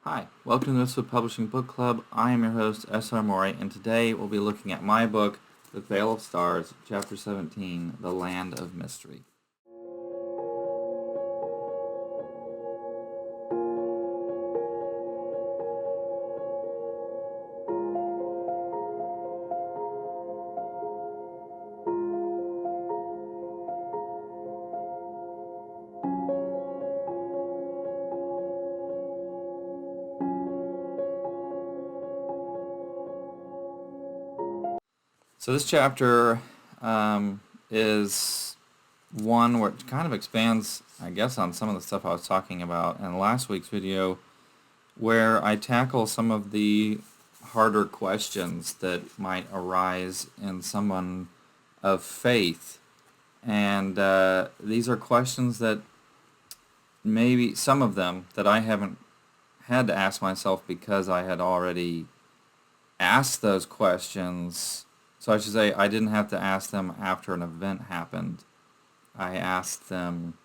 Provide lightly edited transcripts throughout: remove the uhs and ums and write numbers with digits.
Hi, welcome to the Mistwood Publishing Book Club. I am your host, S.R. Mowry, and today we'll be looking at my book, The Veil of Stars, Chapter 17, The Land of Mystery. So this chapter is one where it kind of expands, I guess, on some of the stuff I was talking about in last week's video, where I tackle some of the harder questions that might arise in someone of faith. And these are questions that maybe some of them that I haven't had to ask myself because I had already asked those questions. So I should say I didn't have to ask them after an event happened. I asked them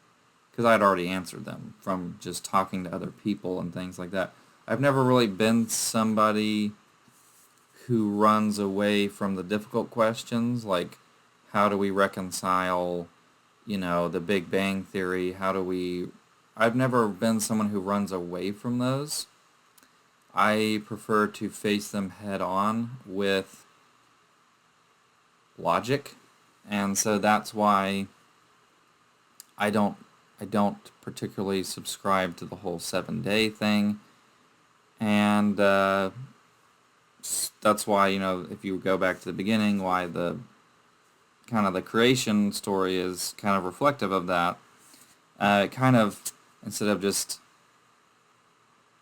because I had already answered them from just talking to other people and things like that. I've never really been somebody who runs away from the difficult questions, like how do we reconcile, the Big Bang Theory? I've never been someone who runs away from those. I prefer to face them head on with logic, and so that's why I don't particularly subscribe to the whole 7-day thing, and that's why, if you go back to the beginning, why the kind of the creation story is kind of reflective of that. Kind of, instead of just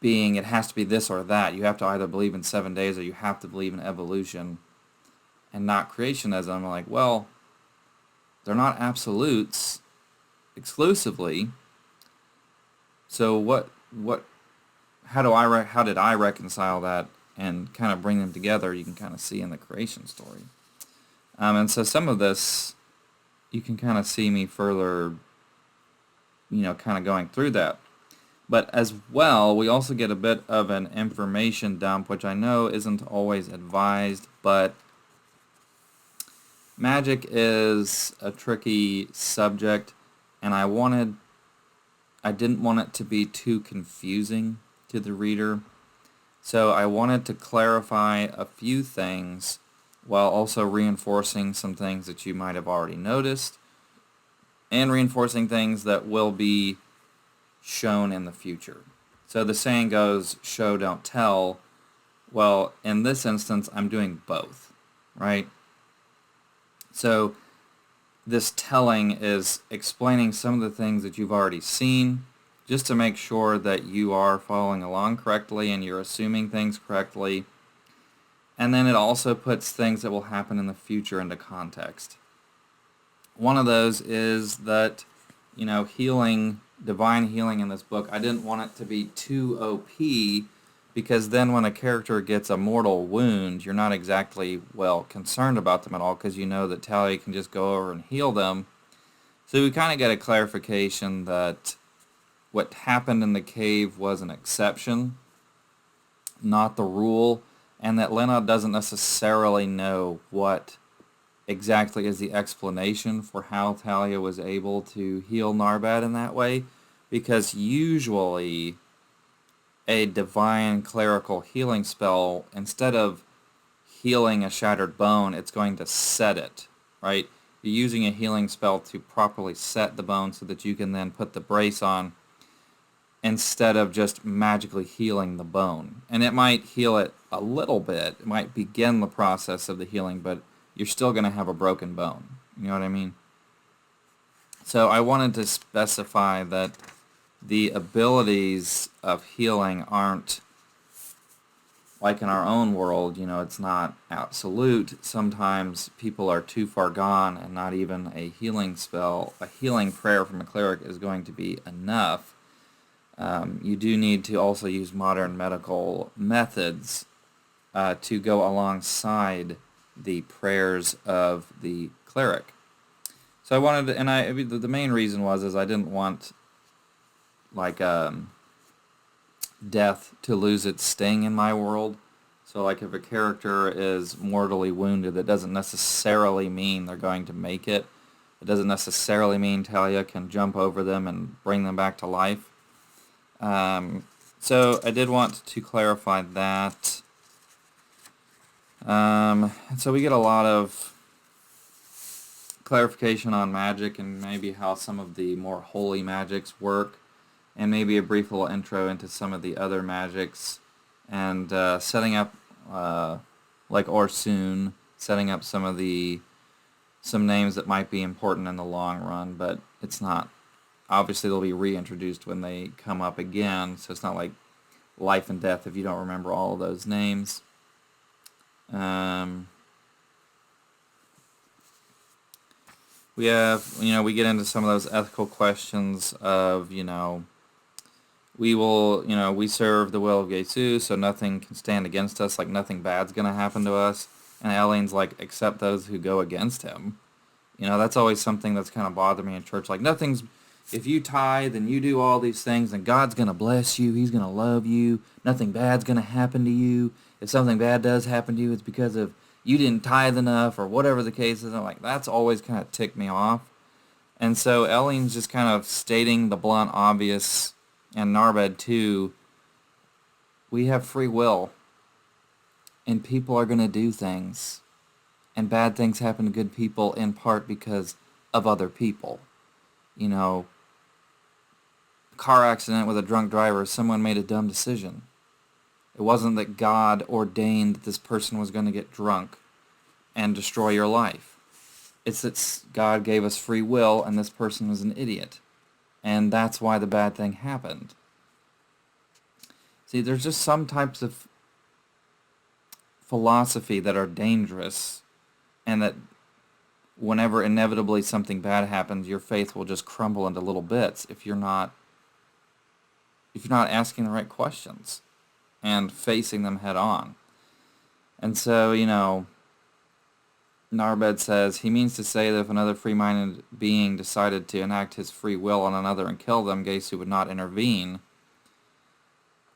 being it has to be this or that, you have to either believe in 7 days or you have to believe in evolution and not creationism. I'm like, well, they're not absolutes exclusively. So how did I reconcile that and kind of bring them together? You can kind of see in the creation story. And so some of this, you can kind of see me further, kind of going through that. But as well, we also get a bit of an information dump, which I know isn't always advised, but magic is a tricky subject, and I didn't want it to be too confusing to the reader. So I wanted to clarify a few things while also reinforcing some things that you might have already noticed and reinforcing things that will be shown in the future. So the saying goes, show, don't tell. Well, in this instance, I'm doing both, right? So this telling is explaining some of the things that you've already seen, just to make sure that you are following along correctly and you're assuming things correctly. And then it also puts things that will happen in the future into context. One of those is that, divine healing in this book, I didn't want it to be too OP, because then when a character gets a mortal wound, you're not exactly, concerned about them at all, because you know that Talia can just go over and heal them. So we kind of get a clarification that what happened in the cave was an exception, not the rule, and that Lena doesn't necessarily know what exactly is the explanation for how Talia was able to heal Narbad in that way, because usually a divine clerical healing spell, instead of healing a shattered bone, it's going to set it, right? You're using a healing spell to properly set the bone so that you can then put the brace on instead of just magically healing the bone. And it might heal it a little bit. It might begin the process of the healing, but you're still going to have a broken bone. You know what I mean? So I wanted to specify that the abilities of healing aren't like in our own world. It's not absolute. Sometimes people are too far gone and not even a healing spell, a healing prayer from a cleric is going to be enough. You do need to also use modern medical methods to go alongside the prayers of the cleric. So I wanted to, and the main reason is I didn't want like death to lose its sting in my world. So like if a character is mortally wounded, that doesn't necessarily mean they're going to make it. It doesn't necessarily mean Talia can jump over them and bring them back to life. So I did want to clarify that. And so we get a lot of clarification on magic and maybe how some of the more holy magics work, and maybe a brief little intro into some of the other magics, and setting up, like Orsoon, setting up some names that might be important in the long run, but it's not. Obviously, they'll be reintroduced when they come up again, so it's not like life and death if you don't remember all of those names. We have, we get into some of those ethical questions of, we serve the will of Gesu, so nothing can stand against us, like nothing bad's going to happen to us. And Elaine's like, except those who go against him. That's always something that's kind of bothered me in church. Like, if you tithe and you do all these things, then God's going to bless you, He's going to love you, nothing bad's going to happen to you. If something bad does happen to you, it's because of you didn't tithe enough or whatever the case is. I'm like, that's always kind of ticked me off. And so Elaine's just kind of stating the blunt obvious, and Narbed too. We have free will, and people are going to do things, and bad things happen to good people in part because of other people. Car accident with a drunk driver, someone made a dumb decision. It wasn't that God ordained that this person was going to get drunk and destroy your life. It's that God gave us free will and this person was an idiot. And that's why the bad thing happened. See, there's just some types of philosophy that are dangerous, and that whenever inevitably something bad happens, your faith will just crumble into little bits if you're not asking the right questions and facing them head on. And so, Narbed says, he means to say that if another free-minded being decided to enact his free will on another and kill them, Gesu would not intervene.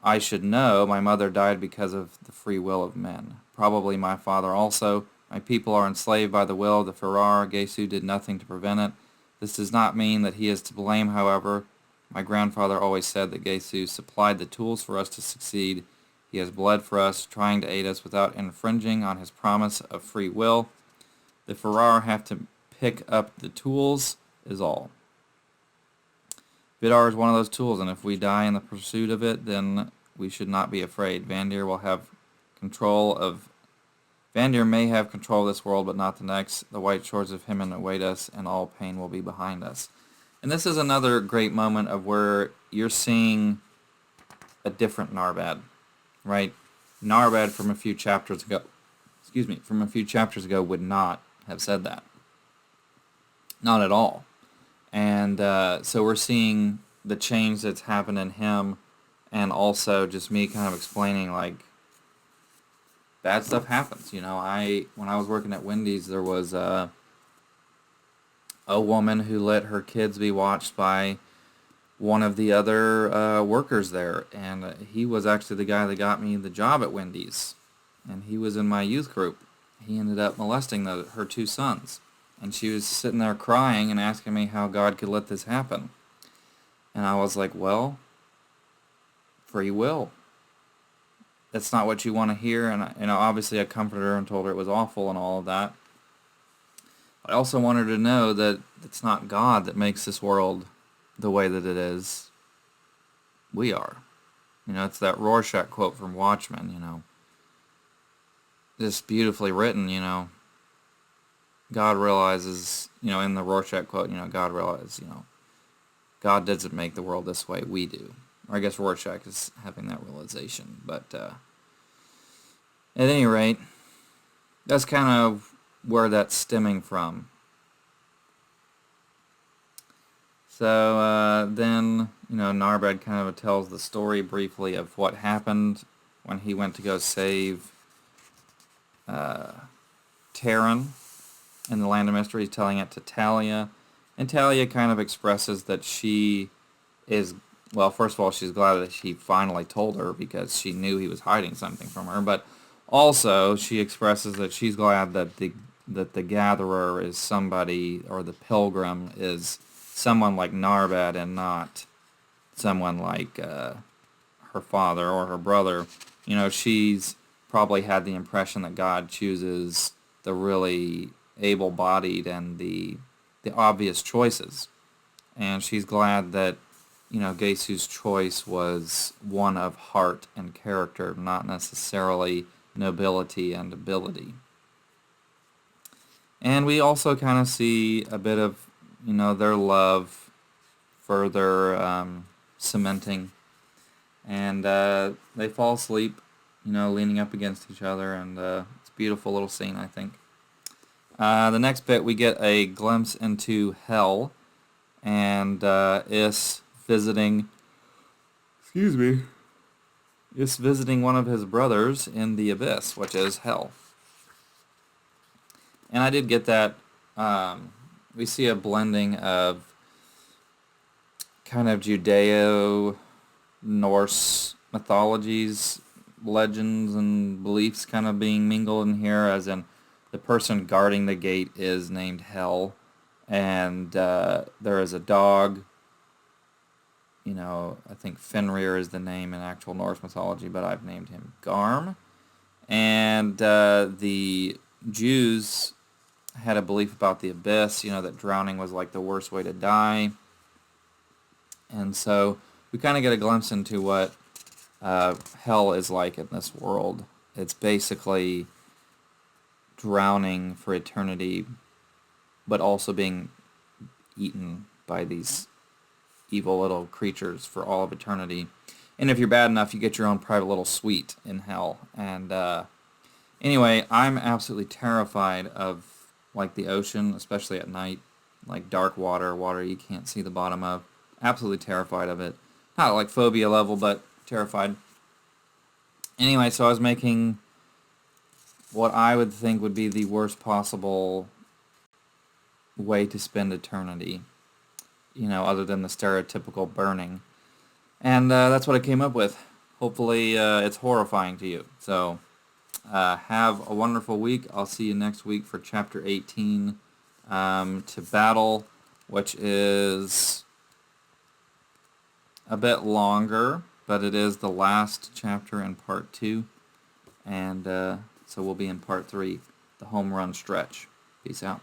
I should know. My mother died because of the free will of men. Probably my father also. My people are enslaved by the will of the Ferrar. Gesu did nothing to prevent it. This does not mean that he is to blame, however. My grandfather always said that Gesu supplied the tools for us to succeed. He has bled for us, trying to aid us without infringing on his promise of free will. The Ferrar have to pick up the tools, is all. Vidar is one of those tools, and if we die in the pursuit of it, then we should not be afraid. Vandir may have control of this world, but not the next. The white shores of Himen await us, and all pain will be behind us. And this is another great moment of where you're seeing a different Narbed, right? Narbed from a few chapters ago would not have said that. Not at all. And so we're seeing the change that's happened in him, and also just me kind of explaining, like, bad stuff happens. When I was working at Wendy's, there was a woman who let her kids be watched by one of the other workers there, and he was actually the guy that got me the job at Wendy's, and he was in my youth group. He ended up molesting her two sons, and she was sitting there crying and asking me how God could let this happen. And I was like, well, free will. That's not what you want to hear, and obviously I comforted her and told her it was awful and all of that. I also want her to know that it's not God that makes this world the way that it is. We are. It's that Rorschach quote from Watchmen, just beautifully written, God realizes, in the Rorschach quote, God realizes, God doesn't make the world this way, we do. Or I guess Rorschach is having that realization. But at any rate, that's kind of where that's stemming from. So then, Narbed kind of tells the story briefly of what happened when he went to go save Terran in the Land of Mystery. He's telling it to Talia, and Talia kind of expresses that she is well, first of all, she's glad that he finally told her because she knew he was hiding something from her. But also, she expresses that she's glad that the gatherer is somebody, or the pilgrim is someone like Narbad and not someone like her father or her brother. You know, she's probably had the impression that God chooses the really able-bodied and the obvious choices, and she's glad that, you know, Geisu's choice was one of heart and character, not necessarily nobility and ability. And we also kind of see a bit of, you know, their love further cementing, and they fall asleep, you know, leaning up against each other, and it's a beautiful little scene, I think. The next bit, we get a glimpse into hell, and Is visiting, excuse me, Is visiting one of his brothers in the abyss, which is hell. And I did get that. We see a blending of kind of Judeo-Norse mythologies, legends, and beliefs kind of being mingled in here, as in the person guarding the gate is named Hel, and there is a dog. You know, I think Fenrir is the name in actual Norse mythology, but I've named him Garm. And the Jews had a belief about the abyss, you know, that drowning was like the worst way to die. And so we kind of get a glimpse into what hell is like in this world. It's basically drowning for eternity, but also being eaten by these evil little creatures for all of eternity. And if you're bad enough, you get your own private little suite in hell. And anyway, I'm absolutely terrified of, like, the ocean, especially at night, like dark water, water you can't see the bottom of. Absolutely terrified of it. Not like phobia level, but terrified. Anyway, so I was making what I would think would be the worst possible way to spend eternity, you know, other than the stereotypical burning. And that's what I came up with. Hopefully it's horrifying to you. So have a wonderful week. I'll see you next week for Chapter 18, To Battle, which is a bit longer, but it is the last chapter in Part 2. And so we'll be in Part 3, the home run stretch. Peace out.